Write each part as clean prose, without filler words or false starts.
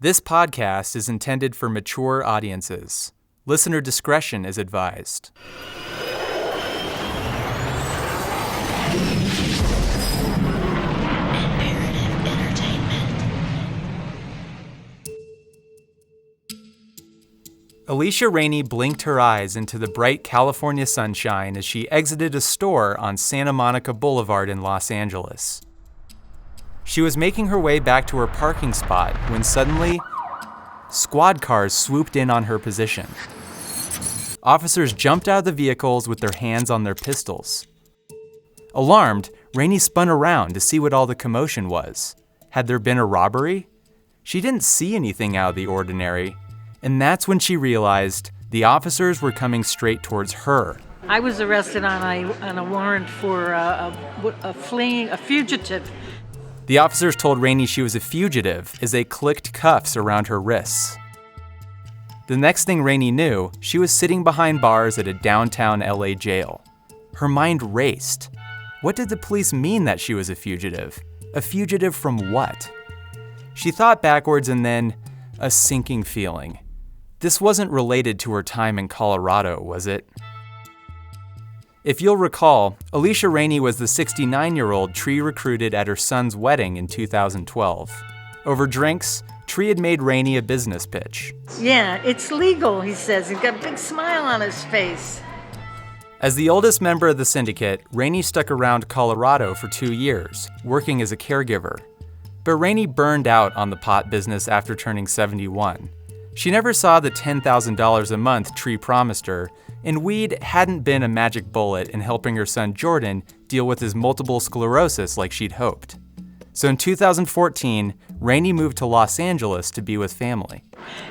This podcast is intended for mature audiences. Listener discretion is advised. Alicia Rainey blinked her eyes into the bright California sunshine as she exited a store on Santa Monica Boulevard in Los Angeles. She was making her way back to her parking spot when suddenly, squad cars swooped in on her position. Officers jumped out of the vehicles with their hands on their pistols. Alarmed, Rainey spun around to see what all the commotion was. Had there been a robbery? She didn't see anything out of the ordinary. And that's when she realized the officers were coming straight towards her. I was arrested on a warrant for a fugitive. The officers told Rainey she was a fugitive as they clicked cuffs around her wrists. The next thing Rainey knew, she was sitting behind bars at a downtown LA jail. Her mind raced. What did the police mean that she was a fugitive? A fugitive from what? She thought backwards and then, a sinking feeling. This wasn't related to her time in Colorado, was it? If you'll recall, Alicia Rainey was the 69-year-old Tree recruited at her son's wedding in 2012. Over drinks, Tree had made Rainey a business pitch. Yeah, it's legal, he says. He's got a big smile on his face. As the oldest member of the Syndicate, Rainey stuck around Colorado for 2 years, working as a caregiver. But Rainey burned out on the pot business after turning 71. She never saw the $10,000 a month Tree promised her, and weed hadn't been a magic bullet in helping her son Jordan deal with his multiple sclerosis like she'd hoped. So in 2014, Rainey moved to Los Angeles to be with family.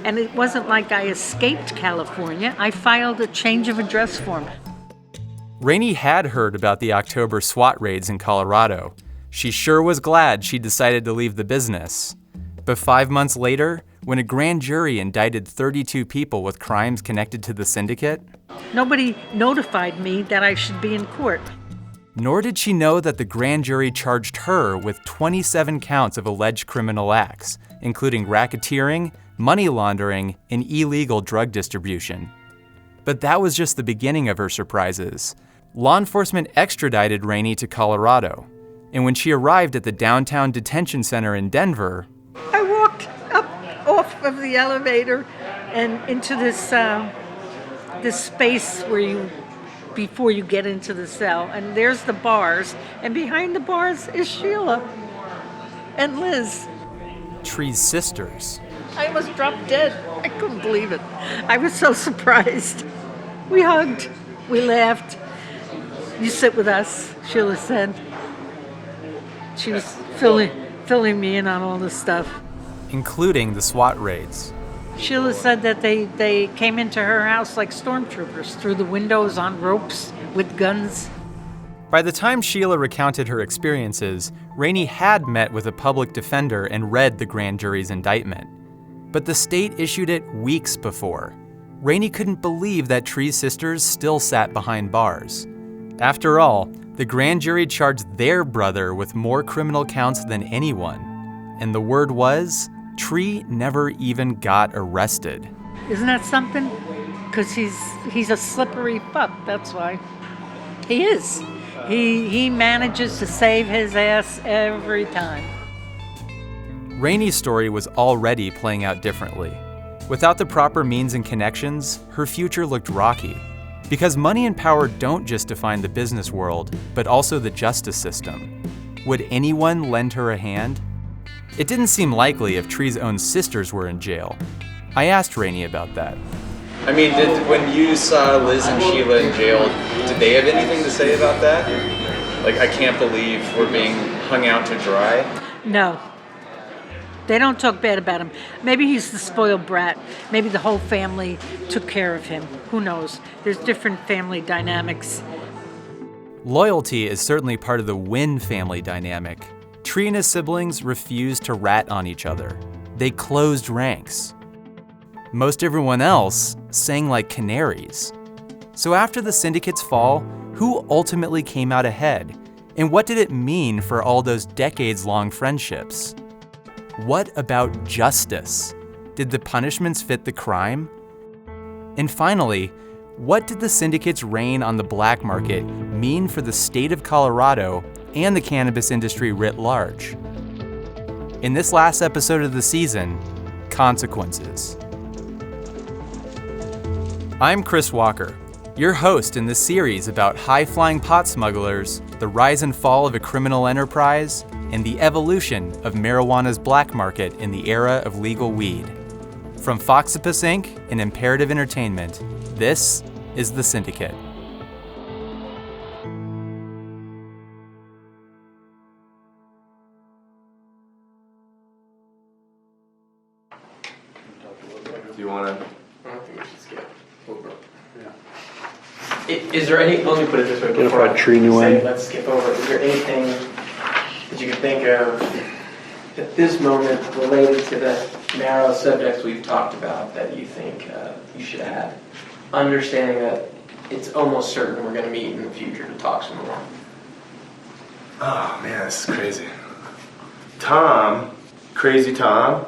And it wasn't like I escaped California. I filed a change of address form. Rainey had heard about the October SWAT raids in Colorado. She sure was glad she decided to leave the business. But 5 months later, when a grand jury indicted 32 people with crimes connected to the Syndicate, nobody notified me that I should be in court. Nor did she know that the grand jury charged her with 27 counts of alleged criminal acts, including racketeering, money laundering, and illegal drug distribution. But that was just the beginning of her surprises. Law enforcement extradited Rainey to Colorado, and when she arrived at the downtown detention center in Denver, I walked up off of the elevator and into this space where before you get into the cell, and there's the bars, and behind the bars is Sheila and Liz. Tree's sisters. I almost dropped dead. I couldn't believe it. I was so surprised. We hugged, we laughed. You sit with us, Sheila said. She was filling me in on all this stuff. Including the SWAT raids. Sheila said that they came into her house like stormtroopers, through the windows on ropes with guns. By the time Sheila recounted her experiences, Rainey had met with a public defender and read the grand jury's indictment. But the state issued it weeks before. Rainey couldn't believe that Tree's sisters still sat behind bars. After all, the grand jury charged their brother with more criminal counts than anyone. And the word was, Tree never even got arrested. Isn't that something? Because he's a slippery pup, that's why. He is. He manages to save his ass every time. Rainey's story was already playing out differently. Without the proper means and connections, her future looked rocky. Because money and power don't just define the business world, but also the justice system. Would anyone lend her a hand? It didn't seem likely if Tree's own sisters were in jail. I asked Rainey about that. I mean, when you saw Liz and Sheila in jail, did they have anything to say about that? Like, I can't believe we're being hung out to dry? No. They don't talk bad about him. Maybe he's the spoiled brat. Maybe the whole family took care of him. Who knows? There's different family dynamics. Loyalty is certainly part of the Wynn family dynamic. Tree and his siblings refused to rat on each other. They closed ranks. Most everyone else sang like canaries. So after the Syndicate's fall, who ultimately came out ahead? And what did it mean for all those decades-long friendships? What about justice? Did the punishments fit the crime? And finally, what did the syndicate's reign on the black market mean for the state of Colorado and the cannabis industry writ large? In this last episode of the season, Consequences. I'm Chris Walker, your host in this series about high-flying pot smugglers, the rise and fall of a criminal enterprise, and the evolution of marijuana's black market in the era of legal weed. From Foxipus Inc. and Imperative Entertainment, this is The Syndicate. Do you want to? I don't think we should skip over. Yeah. Is there any? Let me put it this way. Before I tree new say end. let's skip over. Is there anything that you can think of at this moment related to the narrow subjects we've talked about that you think you should add? Understanding that it's almost certain we're going to meet in the future to talk some more. Oh man, this is crazy. Tom, Crazy Tom,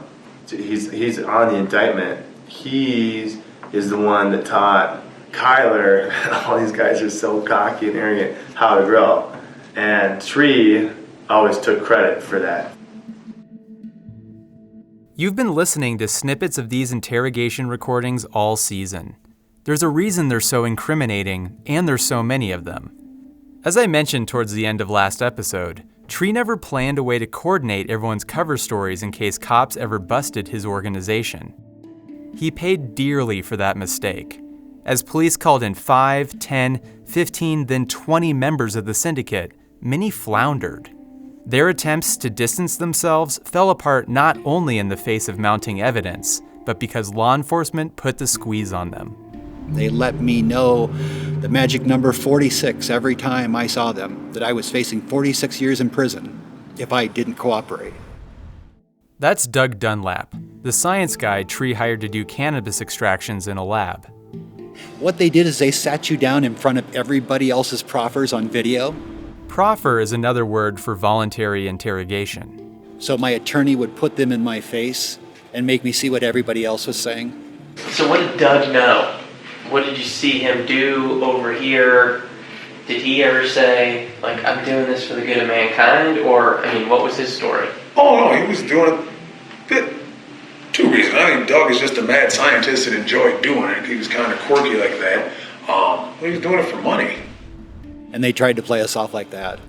he's on the indictment. He is the one that taught Kyler, all these guys are so cocky and arrogant, how to grow. And Tree always took credit for that. You've been listening to snippets of these interrogation recordings all season. There's a reason they're so incriminating, and there's so many of them. As I mentioned towards the end of last episode, Tree never planned a way to coordinate everyone's cover stories in case cops ever busted his organization. He paid dearly for that mistake. As police called in 5, 10, 15, then 20 members of the syndicate, many floundered. Their attempts to distance themselves fell apart not only in the face of mounting evidence, but because law enforcement put the squeeze on them. They let me know the magic number 46 every time I saw them, that I was facing 46 years in prison if I didn't cooperate. That's Doug Dunlap, the science guy Tree hired to do cannabis extractions in a lab. What they did is they sat you down in front of everybody else's proffers on video. Proffer is another word for voluntary interrogation. So my attorney would put them in my face and make me see what everybody else was saying. So what did Doug know? What did you see him do over here? Did he ever say, like, I'm doing this for the good of mankind? Or, I mean, what was his story? Oh, no, he was doing it. Two reasons. I think Doug is just a mad scientist and enjoyed doing it. He was kind of quirky like that. He was doing it for money. And they tried to play us off like that.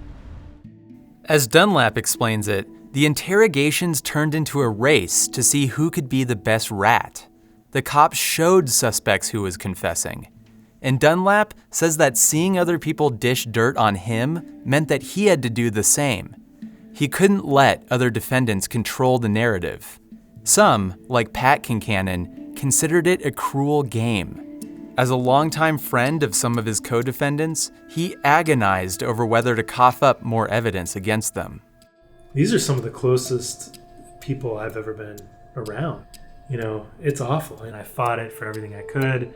As Dunlap explains it, the interrogations turned into a race to see who could be the best rat. The cops showed suspects who was confessing. And Dunlap says that seeing other people dish dirt on him meant that he had to do the same. He couldn't let other defendants control the narrative. Some, like Pat Kincannon, considered it a cruel game. As a longtime friend of some of his co-defendants, he agonized over whether to cough up more evidence against them. These are some of the closest people I've ever been around. You know, it's awful, and I fought it for everything I could.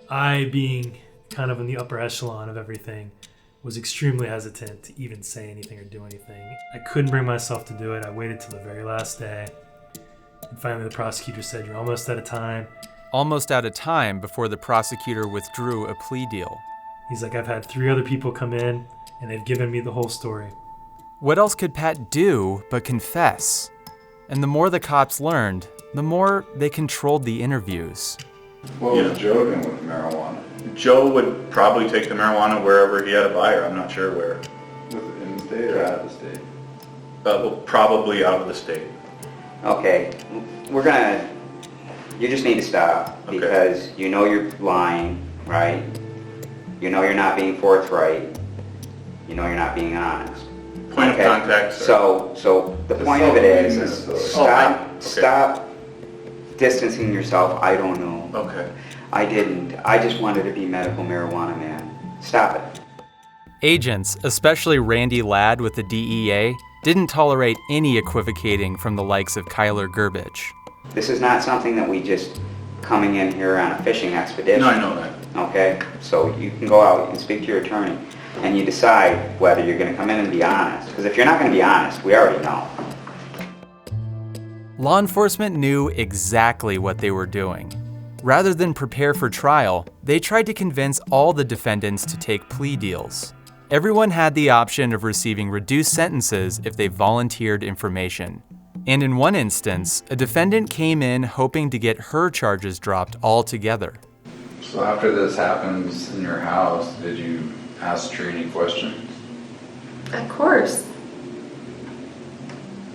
I, being kind of in the upper echelon of everything, was extremely hesitant to even say anything or do anything. I couldn't bring myself to do it. I waited till the very last day. And finally the prosecutor said, "You're almost out of time." Almost out of time before the prosecutor withdrew a plea deal. He's like, "I've had 3 other people come in, and they've given me the whole story." What else could Pat do but confess? And the more the cops learned, the more they controlled the interviews. What was Joe doing with marijuana? Joe would probably take the marijuana wherever he had a buyer. I'm not sure where. Was it in the state or out of the state? Well, probably out of the state. Okay, you just need to stop Okay. because you know you're lying, right? You know you're not being forthright. You know you're not being honest. Point of contact, sir. So the point of it is stop distancing yourself. I don't know. Okay. I didn't. I just wanted to be medical marijuana man. Stop it. Agents, especially Randy Ladd with the DEA, didn't tolerate any equivocating from the likes of Kyler Gerbich. This is not something that we just coming in here on a fishing expedition. No, I know that. Okay? So you can go out and speak to your attorney and you decide whether you're going to come in and be honest. Because if you're not going to be honest, we already know. Law enforcement knew exactly what they were doing. Rather than prepare for trial, they tried to convince all the defendants to take plea deals. Everyone had the option of receiving reduced sentences if they volunteered information. And in one instance, a defendant came in hoping to get her charges dropped altogether. So after this happens in your house, did you ask Tree any questions? Of course.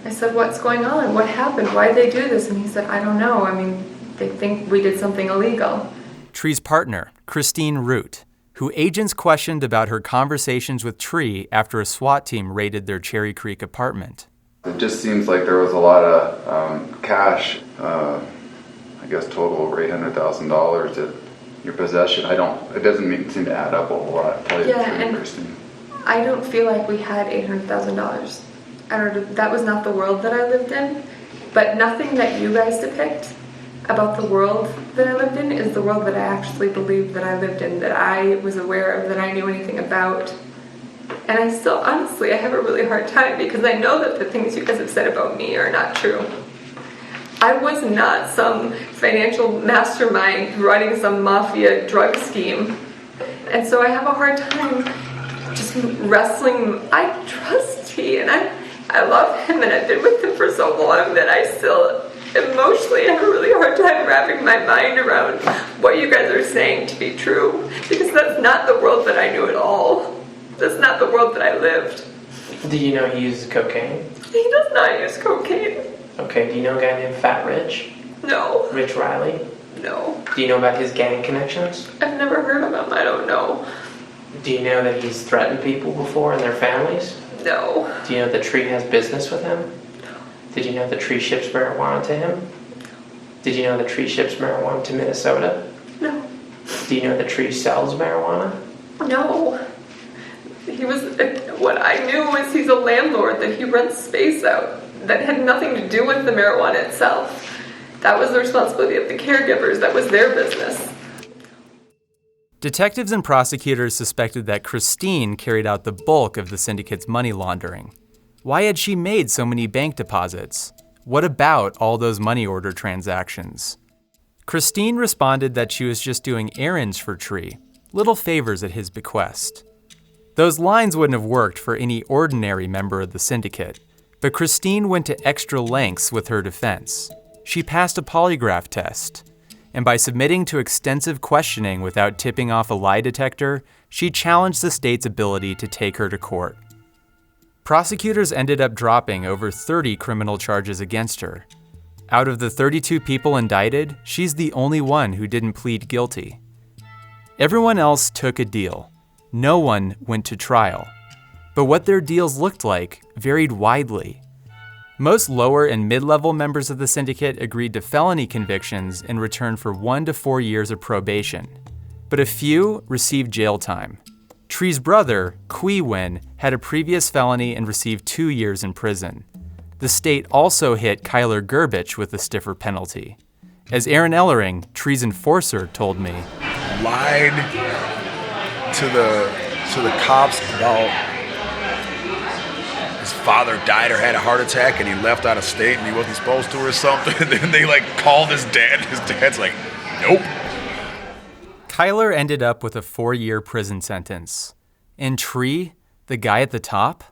I said, what's going on? What happened? Why'd they do this? And he said, I don't know. I mean, they think we did something illegal. Tree's partner, Christine Root, who agents questioned about her conversations with Tree after a SWAT team raided their Cherry Creek apartment. It just seems like there was a lot of cash, I guess total over $800,000 at your possession. It doesn't seem to add up a whole lot. And I don't feel like we had $800,000. I don't know, that was not the world that I lived in, but nothing that you guys depict about the world that I lived in is the world that I actually believed that I lived in, that I was aware of, that I knew anything about. And I still, honestly, I have a really hard time because I know that the things you guys have said about me are not true. I was not some financial mastermind running some mafia drug scheme. And so I have a hard time just wrestling. I trust T and I love him and I've been with him for so long that I still emotionally have a really hard time wrapping my mind around what you guys are saying to be true, because that's not the world that I knew at all. That's not the world that I lived. Do you know he uses cocaine? He does not use cocaine. Okay, do you know a guy named Fat Rich? No. Rich Riley? No. Do you know about his gang connections? I've never heard of him, I don't know. Do you know that he's threatened people before and their families? No. Do you know the Tree has business with him? No. Did you know the Tree ships marijuana to him? No. Did you know the Tree ships marijuana to Minnesota? No. Do you know the Tree sells marijuana? No. He was, what I knew is he's a landlord, that he rents space out. That had nothing to do with the marijuana itself. That was the responsibility of the caregivers. That was their business. Detectives and prosecutors suspected that Christine carried out the bulk of the syndicate's money laundering. Why had she made so many bank deposits? What about all those money order transactions? Christine responded that she was just doing errands for Tree, little favors at his bequest. Those lines wouldn't have worked for any ordinary member of the syndicate, but Christine went to extra lengths with her defense. She passed a polygraph test, and by submitting to extensive questioning without tipping off a lie detector, she challenged the state's ability to take her to court. Prosecutors ended up dropping over 30 criminal charges against her. Out of the 32 people indicted, she's the only one who didn't plead guilty. Everyone else took a deal. No one went to trial. But what their deals looked like varied widely. Most lower and mid-level members of the syndicate agreed to felony convictions in return for 1 to 4 years of probation. But a few received jail time. Tree's brother, Qui Win, had a previous felony and received 2 years in prison. The state also hit Kyler Gerbich with a stiffer penalty. As Aaron Ellering, Tree's enforcer, told me, lied to the cops about his father died or had a heart attack and he left out of state and he wasn't supposed to or something. And then they called his dad. His dad's like, nope. Kyler ended up with a 4-year prison sentence. And Tree, the guy at the top,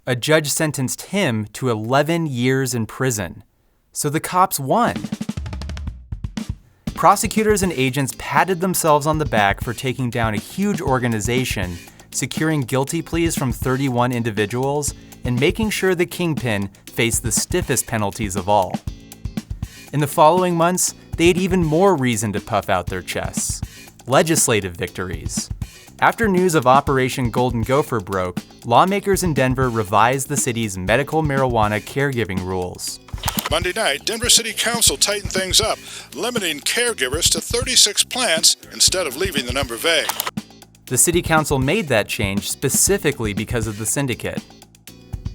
a judge sentenced him to 11 years in prison. So the cops won. Prosecutors and agents patted themselves on the back for taking down a huge organization, securing guilty pleas from 31 individuals, and making sure the Kingpin faced the stiffest penalties of all. In the following months, they had even more reason to puff out their chests. Legislative victories. After news of Operation Golden Go-Fer broke, lawmakers in Denver revised the city's medical marijuana caregiving rules. Monday night, Denver City Council tightened things up, limiting caregivers to 36 plants instead of leaving the number vague. The city council made that change specifically because of the syndicate.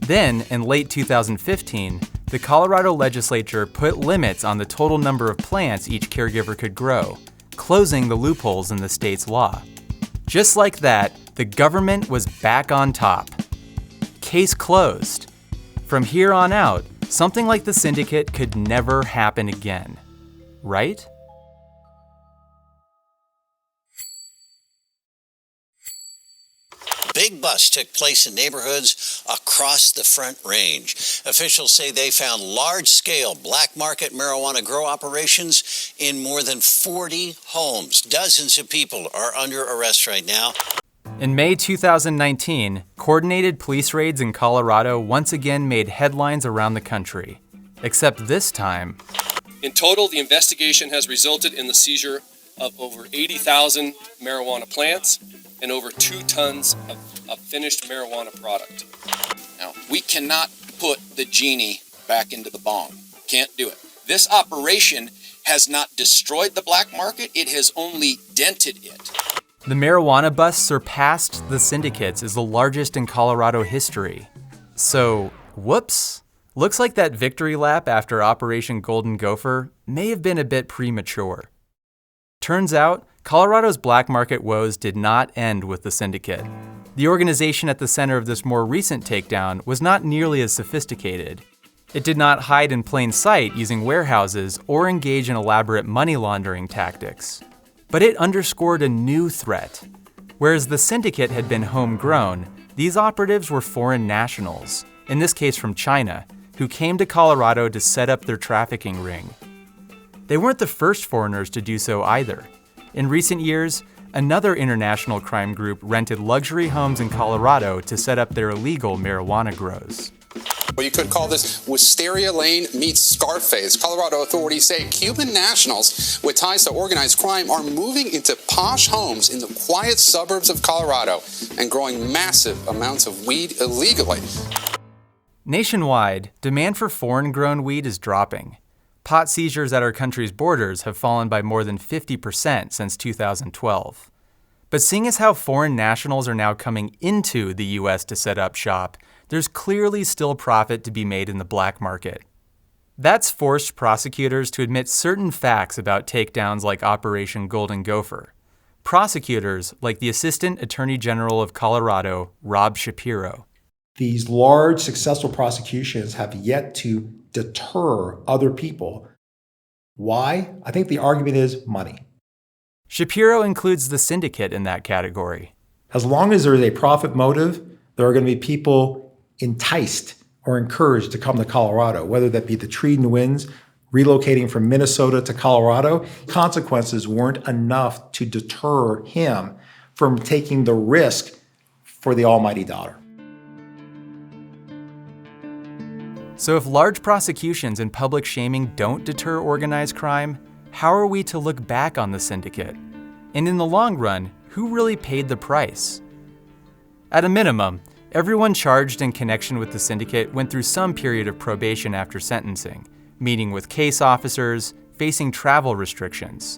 Then, in late 2015, the Colorado legislature put limits on the total number of plants each caregiver could grow, closing the loopholes in the state's law. Just like that, the government was back on top. Case closed. From here on out, Something like the Syndicate could never happen again, right? Big bust took place in neighborhoods across the Front Range. Officials say they found large-scale black market marijuana grow operations in more than 40 homes. Dozens of people are under arrest right now. In May 2019, coordinated police raids in Colorado once again made headlines around the country. Except this time, in total, the investigation has resulted in the seizure of over 80,000 marijuana plants and over 2 tons of finished marijuana product. Now, we cannot put the genie back into the bong. Can't do it. This operation has not destroyed the black market, it has only dented it. the marijuana bust surpassed the Syndicate's as the largest in Colorado history. So, whoops. Looks like that victory lap after Operation Golden Go-Fer may have been a bit premature. Turns out, Colorado's black market woes did not end with the Syndicate. The organization at the center of this more recent takedown was not nearly as sophisticated. It did not hide in plain sight using warehouses or engage in elaborate money laundering tactics. But it underscored a new threat. Whereas the Syndicate had been homegrown, these operatives were foreign nationals, in this case from China, who came to Colorado to set up their trafficking ring. They weren't the first foreigners to do so either. In recent years, another international crime group rented luxury homes in Colorado to set up their illegal marijuana grows. Well, you could call this Wisteria Lane meets Scarface. Colorado authorities say Cuban nationals with ties to organized crime are moving into posh homes in the quiet suburbs of Colorado and growing massive amounts of weed illegally. Nationwide, demand for foreign-grown weed is dropping. Pot seizures at our country's borders have fallen by more than 50% since 2012. But seeing as how foreign nationals are now coming into the U.S. to set up shop, there's clearly still profit to be made in the black market. That's forced prosecutors to admit certain facts about takedowns like Operation Golden Go-Fer. Prosecutors like the Assistant Attorney General of Colorado, Rob Shapiro. These large, successful prosecutions have yet to deter other people. Why? I think the argument is money. Shapiro includes the Syndicate in that category. As long as there is a profit motive, there are going to be people enticed or encouraged to come to Colorado, whether that be the Tree Winds relocating from Minnesota to Colorado. Consequences weren't enough to deter him from taking the risk for the almighty dollar. So if large prosecutions and public shaming don't deter organized crime, how are we to look back on the Syndicate? And in the long run, who really paid the price? At a minimum, everyone charged in connection with the Syndicate went through some period of probation after sentencing, meeting with case officers, facing travel restrictions.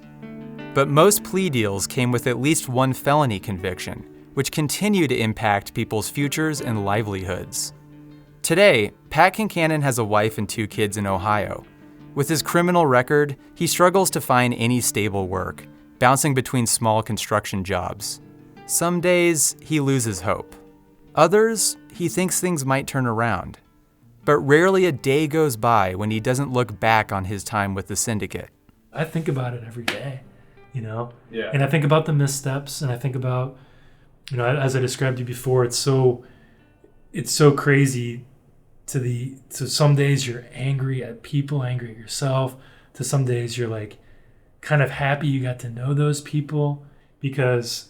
But most plea deals came with at least one felony conviction, which continue to impact people's futures and livelihoods. Today, Pat Kincannon has a wife and 2 kids in Ohio. With his criminal record, he struggles to find any stable work, bouncing between small construction jobs. Some days, he loses hope. Others, he thinks things might turn around. But rarely a day goes by when he doesn't look back on his time with the Syndicate. I think about it every day, you know? Yeah. And I think about the missteps, and I think about, you know, as I described to you before, it's so crazy to some days you're angry at people, angry at yourself, to some days you're like kind of happy you got to know those people because,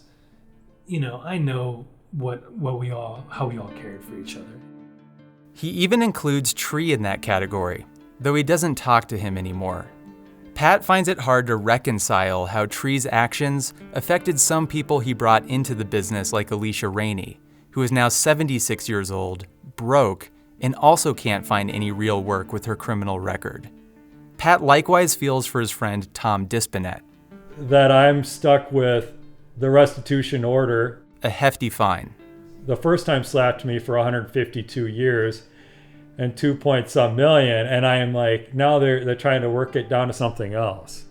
you know, I know how we all cared for each other. He even includes Tree in that category, though he doesn't talk to him anymore. Pat finds it hard to reconcile how Tree's actions affected some people he brought into the business like Alicia Rainey, who is now 76 years old, broke, and also can't find any real work with her criminal record. Pat likewise feels for his friend Tom Dispinet. That I'm stuck with the restitution order. A hefty fine. The first time slapped me for 152 years and 2-some million, and I am like, now they're trying to work it down to something else.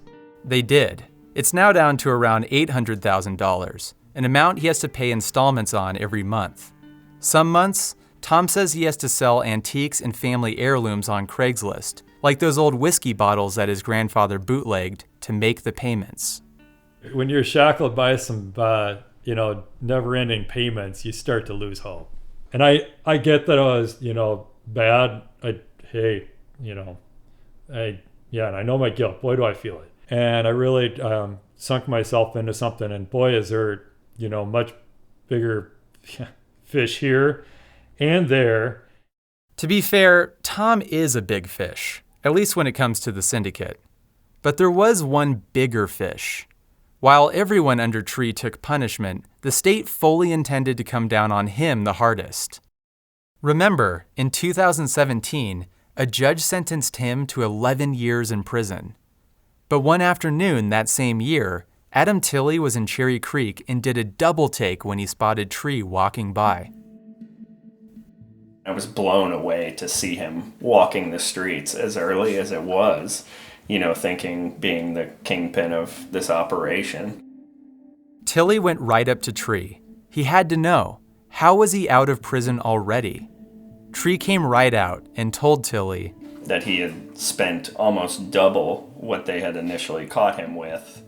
They did. It's now down to around $800,000, an amount he has to pay installments on every month. Some months, Tom says he has to sell antiques and family heirlooms on Craigslist, like those old whiskey bottles that his grandfather bootlegged, to make the payments. When you're shackled by some, never-ending payments, you start to lose hope. And I get that I was, bad. And I know my guilt. Boy, do I feel it. And I really sunk myself into something. And boy, is there, much bigger fish here and there. To be fair, Tom is a big fish, at least when it comes to the Syndicate. But there was one bigger fish. While everyone under Tree took punishment, the state fully intended to come down on him the hardest. Remember, in 2017, a judge sentenced him to 11 years in prison. But one afternoon that same year, Adam Tilley was in Cherry Creek and did a double take when he spotted Tree walking by. I was blown away to see him walking the streets as early as it was, thinking being the kingpin of this operation. Tilley went right up to Tree. He had to know, how was he out of prison already? Tree came right out and told Tilley that he had spent almost double what they had initially caught him with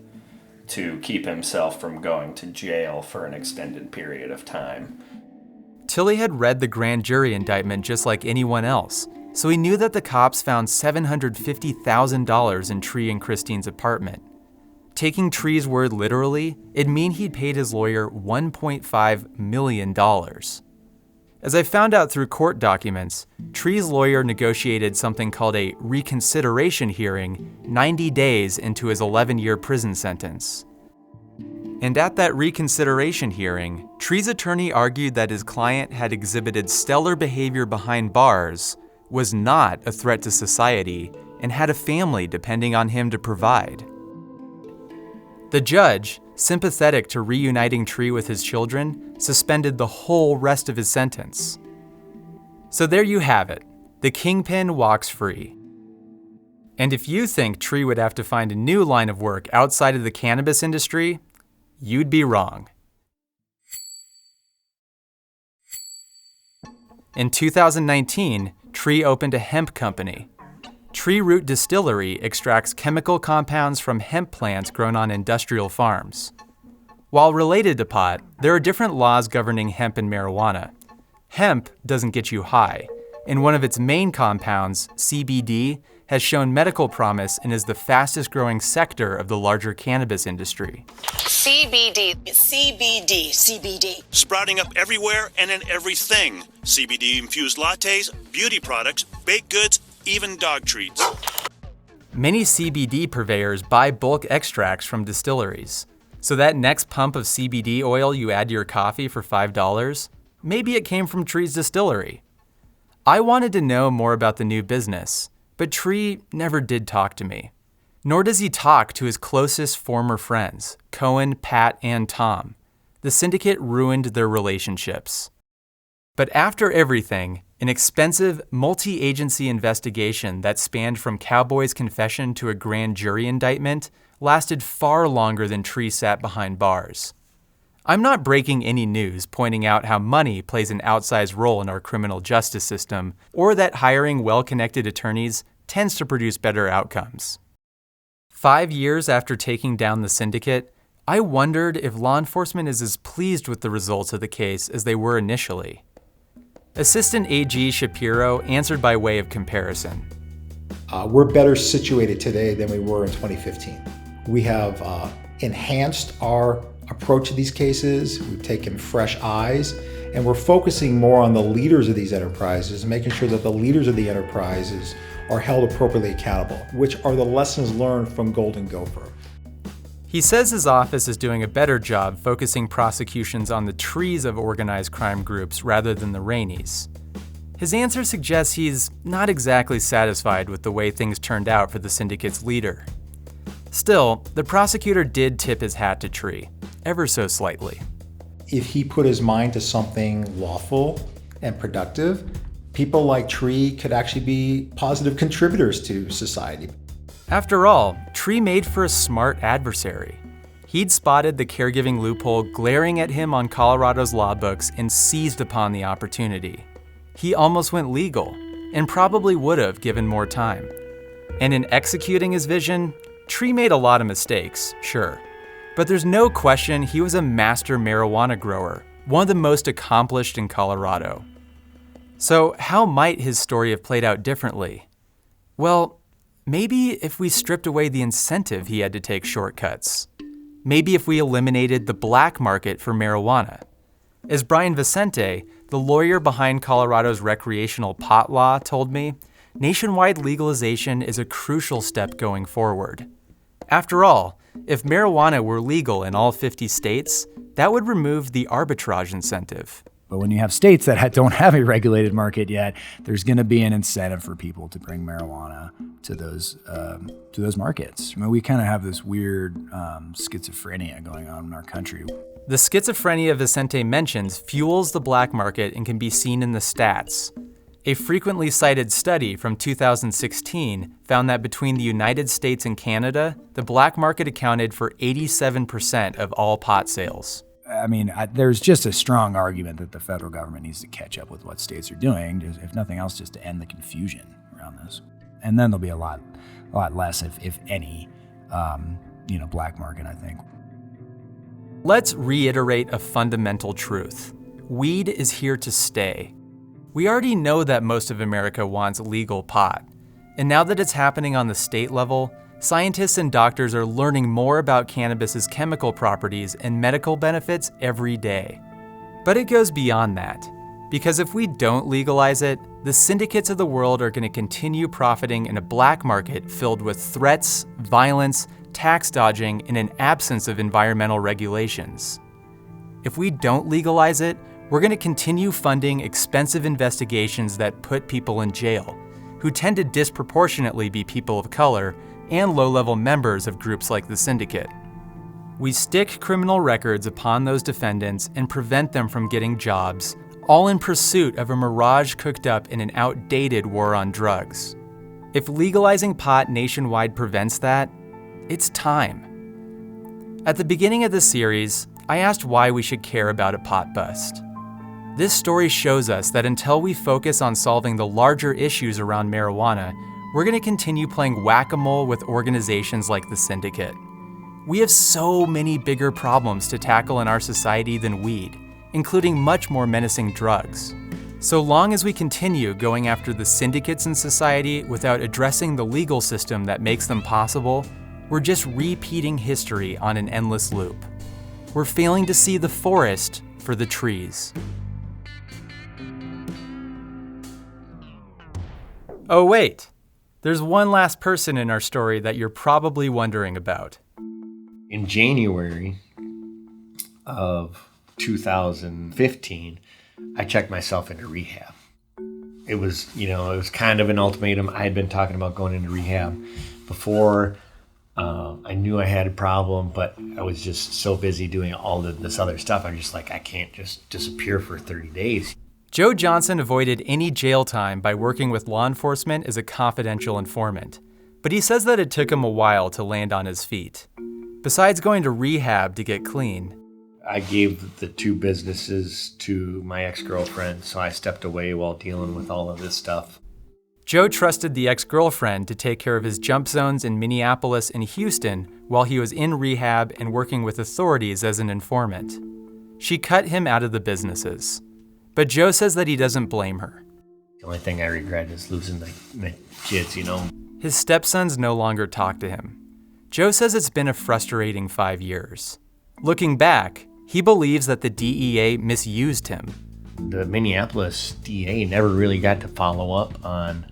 to keep himself from going to jail for an extended period of time. Tilley had read the grand jury indictment just like anyone else, so he knew that the cops found $750,000 in Tree and Christine's apartment. Taking Tree's word literally, it'd mean he'd paid his lawyer $1.5 million. As I found out through court documents, Tree's lawyer negotiated something called a reconsideration hearing 90 days into his 11-year prison sentence. And at that reconsideration hearing, Tree's attorney argued that his client had exhibited stellar behavior behind bars, was not a threat to society, and had a family depending on him to provide. The judge, sympathetic to reuniting Tree with his children, suspended the whole rest of his sentence. So there you have it. The kingpin walks free. And if you think Tree would have to find a new line of work outside of the cannabis industry, you'd be wrong. In 2019, Tree opened a hemp company. Tree Root Distillery extracts chemical compounds from hemp plants grown on industrial farms. While related to pot, there are different laws governing hemp and marijuana. Hemp doesn't get you high, and one of its main compounds, CBD, has shown medical promise and is the fastest growing sector of the larger cannabis industry. CBD. CBD. CBD. Sprouting up everywhere and in everything. CBD-infused lattes, beauty products, baked goods, even dog treats. Many CBD purveyors buy bulk extracts from distilleries. So that next pump of CBD oil you add to your coffee for $5, maybe it came from Tree's distillery. I wanted to know more about the new business, but Tree never did talk to me. Nor does he talk to his closest former friends, Cohen, Pat, and Tom. The Syndicate ruined their relationships. But after everything, an expensive, multi-agency investigation that spanned from Cowboy's confession to a grand jury indictment lasted far longer than Tree sat behind bars. I'm not breaking any news pointing out how money plays an outsized role in our criminal justice system, or that hiring well-connected attorneys tends to produce better outcomes. 5 years after taking down the Syndicate, I wondered if law enforcement is as pleased with the results of the case as they were initially. Assistant AG Shapiro answered by way of comparison. We're better situated today than we were in 2015. We have enhanced our approach to these cases. We've taken fresh eyes, and we're focusing more on the leaders of these enterprises, making sure that the leaders of the enterprises are held appropriately accountable, which are the lessons learned from Golden Go-Fer. He says his office is doing a better job focusing prosecutions on the trees of organized crime groups rather than the Raineys. His answer suggests he's not exactly satisfied with the way things turned out for the Syndicate's leader. Still, the prosecutor did tip his hat to Tree, ever so slightly. If he put his mind to something lawful and productive, people like Tree could actually be positive contributors to society. After all, Tree made for a smart adversary. He'd spotted the caregiving loophole glaring at him on Colorado's law books and seized upon the opportunity. he almost went legal, and probably would have given more time. And in executing his vision, Tree made a lot of mistakes, sure. But there's no question he was a master marijuana grower, one of the most accomplished in Colorado. So how might his story have played out differently? Well, maybe if we stripped away the incentive he had to take shortcuts. Maybe if we eliminated the black market for marijuana. As Brian Vicente, the lawyer behind Colorado's recreational pot law, told me, nationwide legalization is a crucial step going forward. After all, if marijuana were legal in all 50 states, that would remove the arbitrage incentive. But when you have states that don't have a regulated market yet, there's going to be an incentive for people to bring marijuana to those markets. I mean, we kind of have this weird schizophrenia going on in our country. The schizophrenia Vicente mentions fuels the black market and can be seen in the stats. A frequently cited study from 2016 found that between the United States and Canada, the black market accounted for 87% of all pot sales. I mean, there's just a strong argument that the federal government needs to catch up with what states are doing, if nothing else, just to end the confusion around this. And then there'll be a lot less, if any, black market, I think. Let's reiterate a fundamental truth. Weed is here to stay. We already know that most of America wants legal pot. And now that it's happening on the state level, scientists and doctors are learning more about cannabis's chemical properties and medical benefits every day. But it goes beyond that, because if we don't legalize it, the syndicates of the world are going to continue profiting in a black market filled with threats, violence, tax dodging, and an absence of environmental regulations. If we don't legalize it, we're going to continue funding expensive investigations that put people in jail, who tend to disproportionately be people of color and low-level members of groups like the Syndicate. We stick criminal records upon those defendants and prevent them from getting jobs, all in pursuit of a mirage cooked up in an outdated war on drugs. If legalizing pot nationwide prevents that, it's time. At the beginning of the series, I asked why we should care about a pot bust. This story shows us that until we focus on solving the larger issues around marijuana, we're going to continue playing whack-a-mole with organizations like the Syndicate. We have so many bigger problems to tackle in our society than weed, including much more menacing drugs. So long as we continue going after the syndicates in society without addressing the legal system that makes them possible, we're just repeating history on an endless loop. We're failing to see the forest for the trees. Oh wait, there's one last person in our story that you're probably wondering about. In January of 2015, I checked myself into rehab. It was kind of an ultimatum. I had been talking about going into rehab before. I knew I had a problem, but I was just so busy doing all this other stuff. I'm just like, I can't just disappear for 30 days. Joe Johnson avoided any jail time by working with law enforcement as a confidential informant, but he says that it took him a while to land on his feet. Besides going to rehab to get clean, I gave the 2 businesses to my ex-girlfriend, so I stepped away while dealing with all of this stuff. Joe trusted the ex-girlfriend to take care of his jump zones in Minneapolis and Houston while he was in rehab and working with authorities as an informant. She cut him out of the businesses. But Joe says that he doesn't blame her. The only thing I regret is losing my kids, His stepsons no longer talk to him. Joe says it's been a frustrating 5 years. Looking back, he believes that the DEA misused him. The Minneapolis DEA never really got to follow up on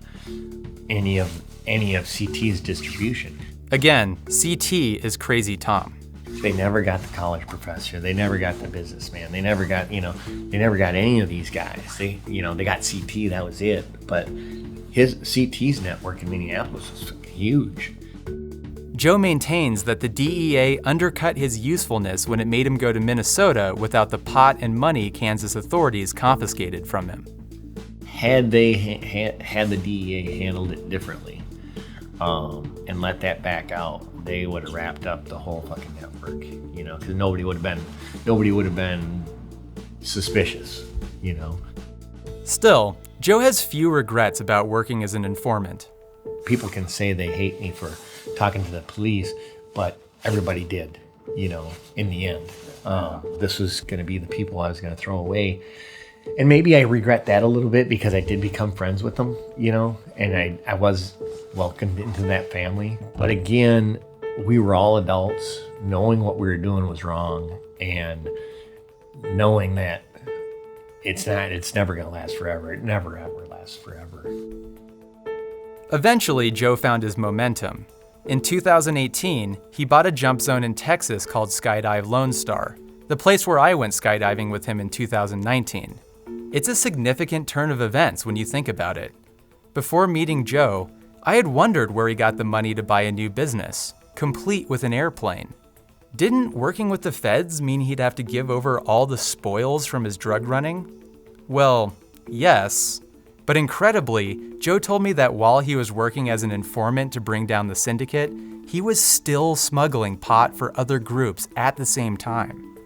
any of CT's distribution. Again, CT is Crazy Tom. They never got the college professor. They never got the businessman. They never got any of these guys. They got CT, that was it. But his CT's network in Minneapolis was huge. Joe maintains that the DEA undercut his usefulness when it made him go to Minnesota without the pot and money Kansas authorities confiscated from him. Had they had the DEA handled it differently and let that back out, they would have wrapped up the whole fucking network, because nobody would have been suspicious, Still, Joe has few regrets about working as an informant. People can say they hate me for talking to the police, but everybody did, in the end. This was going to be the people I was going to throw away. And maybe I regret that a little bit because I did become friends with them, and I was welcomed into that family. But again, we were all adults, knowing what we were doing was wrong, and knowing that it's never going to last forever. It never, ever lasts forever. Eventually, Joe found his momentum. In 2018, he bought a jump zone in Texas called Skydive Lone Star, the place where I went skydiving with him in 2019. It's a significant turn of events when you think about it. Before meeting Joe, I had wondered where he got the money to buy a new business, complete with an airplane. Didn't working with the feds mean he'd have to give over all the spoils from his drug running? Well, yes. But incredibly, Joe told me that while he was working as an informant to bring down the Syndicate, he was still smuggling pot for other groups at the same time.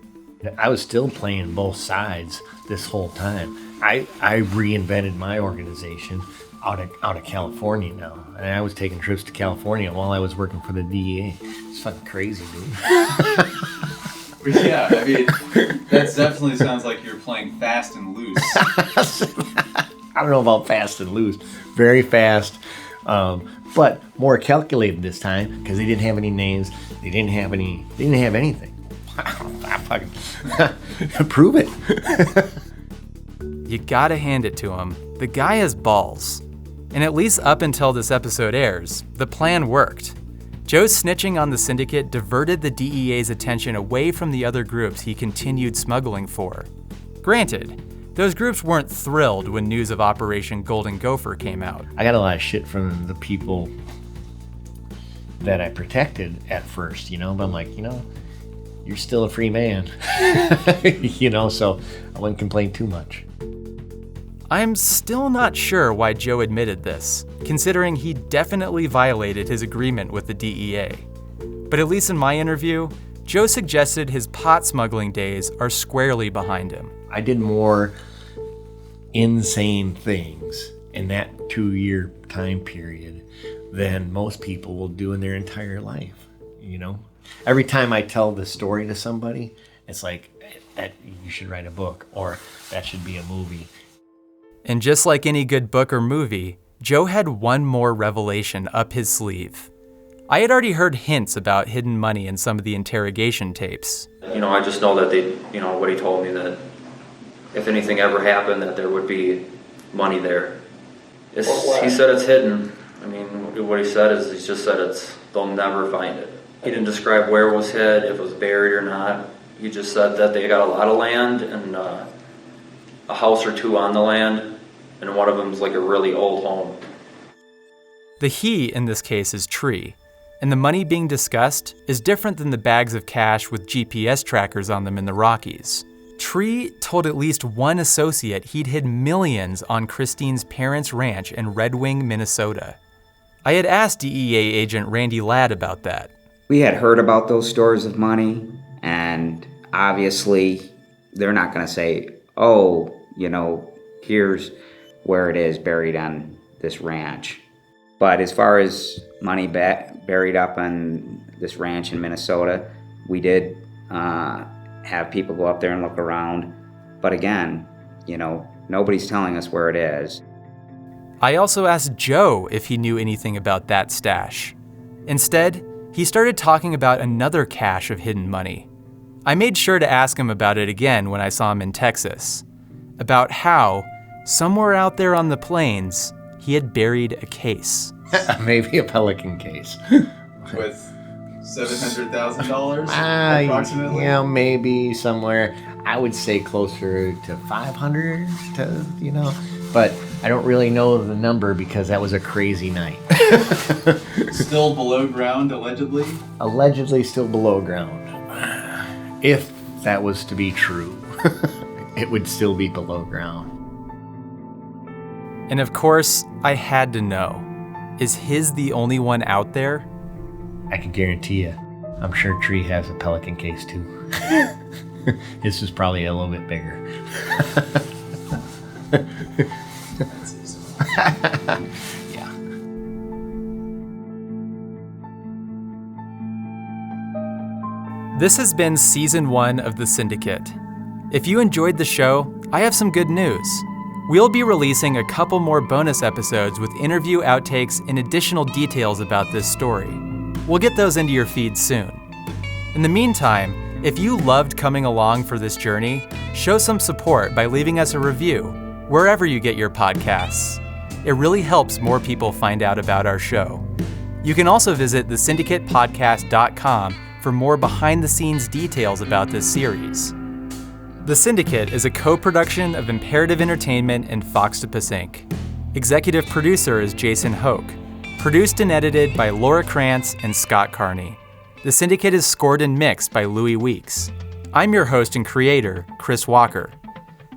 I was still playing both sides this whole time. I reinvented my organization out of California now. And I was taking trips to California while I was working for the DEA. It's fucking crazy, dude. Yeah, I mean, that definitely sounds like you're playing fast and loose. I don't know about fast and loose. Very fast, but more calculated this time because they didn't have any names. They didn't have anything. I fucking prove it. You gotta hand it to him. The guy has balls. And at least up until this episode airs, the plan worked. Joe's snitching on the Syndicate diverted the DEA's attention away from the other groups he continued smuggling for. Granted, those groups weren't thrilled when news of Operation Golden Go-Fer came out. I got a lot of shit from the people that I protected at first, but I'm like, you're still a free man, so I wouldn't complain too much. I'm still not sure why Joe admitted this, considering he definitely violated his agreement with the DEA. But at least in my interview, Joe suggested his pot smuggling days are squarely behind him. I did more insane things in that 2-year time period than most people will do in their entire life, Every time I tell this story to somebody, it's like, that you should write a book, or that should be a movie. And just like any good book or movie, Joe had one more revelation up his sleeve. I had already heard hints about hidden money in some of the interrogation tapes. I just know that what he told me, that if anything ever happened, that there would be money there. He said it's hidden. I mean, what he said is, he just said they'll never find it. He didn't describe where it was hid, if it was buried or not. He just said that they got a lot of land and a house or two on the land, and one of them's like a really old home. The he in this case is Tree, and the money being discussed is different than the bags of cash with GPS trackers on them in the Rockies. Tree told at least one associate he'd hid millions on Christine's parents' ranch in Red Wing, Minnesota. I had asked DEA agent Randy Ladd about that. We had heard about those stores of money, and obviously they're not going to say, here's where it is buried on this ranch. But as far as money buried up on this ranch in Minnesota, we did have people go up there and look around. But again, nobody's telling us where it is. I also asked Joe if he knew anything about that stash. Instead, he started talking about another cache of hidden money. I made sure to ask him about it again when I saw him in Texas, about how, somewhere out there on the plains, he had buried a case. Maybe a pelican case. With $700,000 approximately? Yeah, maybe somewhere. I would say closer to 500 but I don't really know the number because that was a crazy night. Still below ground, allegedly? Allegedly still below ground. If that was to be true, it would still be below ground. And of course, I had to know. Is his the only one out there? I can guarantee you, I'm sure Tree has a pelican case too. This is probably a little bit bigger. Yeah. This has been Season 1 of The Syndicate. If you enjoyed the show, I have some good news. We'll be releasing a couple more bonus episodes with interview outtakes and additional details about this story. We'll get those into your feed soon. In the meantime, if you loved coming along for this journey, show some support by leaving us a review wherever you get your podcasts. It really helps more people find out about our show. You can also visit thesyndicatepodcast.com for more behind-the-scenes details about this series. The Syndicate is a co-production of Imperative Entertainment and Foxtopus Inc. Executive producer is Jason Hoke. Produced and edited by Laura Krantz and Scott Carney. The Syndicate is scored and mixed by Louis Weeks. I'm your host and creator, Chris Walker.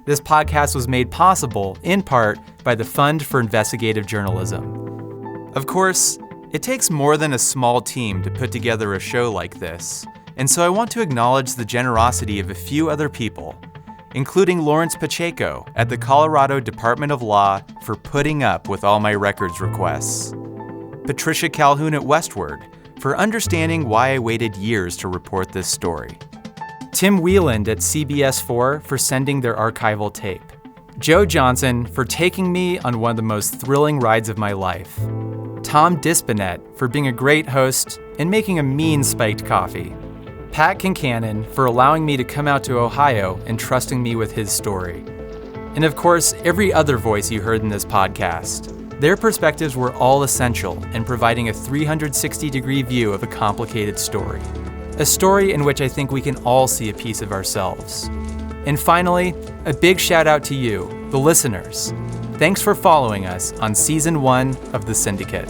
This podcast was made possible, in part, by the Fund for Investigative Journalism. Of course, it takes more than a small team to put together a show like this, and so I want to acknowledge the generosity of a few other people, including Lawrence Pacheco at the Colorado Department of Law for putting up with all my records requests, Patricia Calhoun at Westward for understanding why I waited years to report this story, Tim Wieland at CBS4 for sending their archival tape, Joe Johnson for taking me on one of the most thrilling rides of my life, Tom Dispinet for being a great host and making a mean spiked coffee, Pat Kincannon for allowing me to come out to Ohio and trusting me with his story, and of course, every other voice you heard in this podcast. Their perspectives were all essential in providing a 360-degree view of a complicated story. A story in which I think we can all see a piece of ourselves. And finally, a big shout out to you, the listeners. Thanks for following us on Season 1 of The Syndicate.